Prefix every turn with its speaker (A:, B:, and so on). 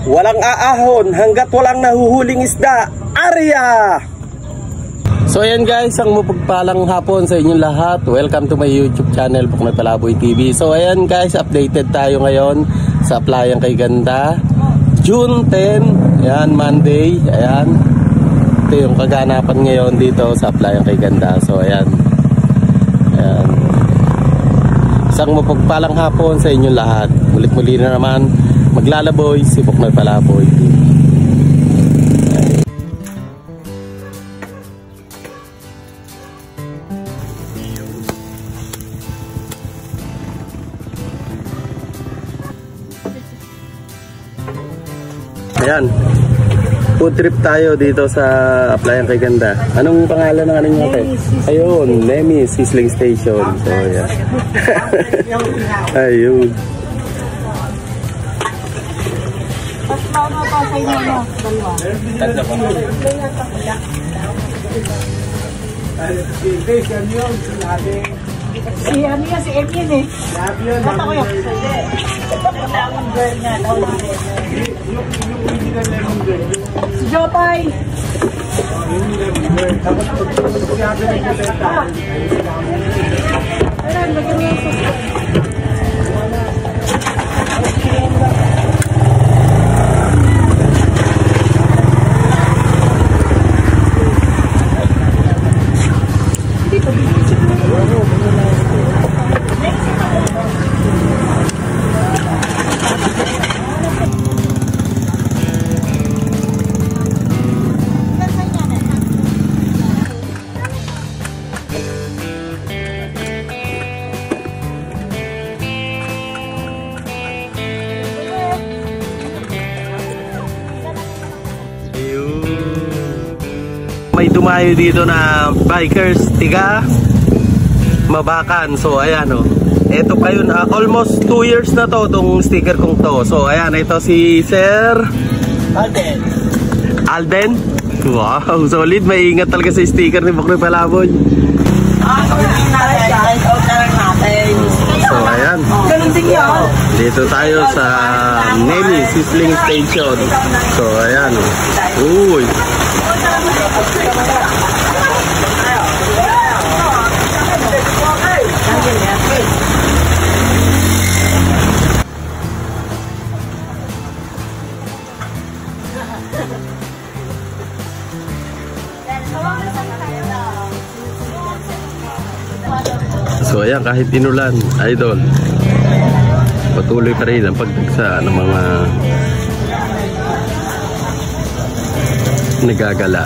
A: walang aahon hanggat walang nahuhuling isda. Arya! So ayan guys, ang mapagpalang hapon sa inyong lahat. Welcome to my YouTube channel, Buknoy Palaboy TV. So ayan guys, updated tayo ngayon sa Playang Kay Ganda, June 10. Ayan, Monday. Ayan, ito yung kaganapan ngayon dito sa Playang Kay Ganda. So ayan, ayan, isang mapagpalang hapon sa inyong lahat. Mulit-muli na naman maglalaboy si Buknoy Palaboy TV. Ayan, food trip tayo dito sa Playang Kay Ganda. Anong pangalan ng anong natin? Ayun, Nemi Sizzling Station. So ayan. Ayun.
B: Si ano yan, si Emien eh. Bata ko yun. Si Jopay. Ayan, lagyan mo yung suso.
A: May dumayo dito na bikers tiga Mabakan. So ayan o, ito pa yun, almost 2 years na to itong sticker kong to. So ayan, ito si Sir Alden. Alden? Wow, solid. May ingat talaga sa sticker ni Buknoy Palaboy. So ayan, dito tayo sa Nemi Sizzling Station. So ayan, uy, so ayan, kahit inulan, idol, patuloy pa rin ang pagdagsa ng mga nagagala.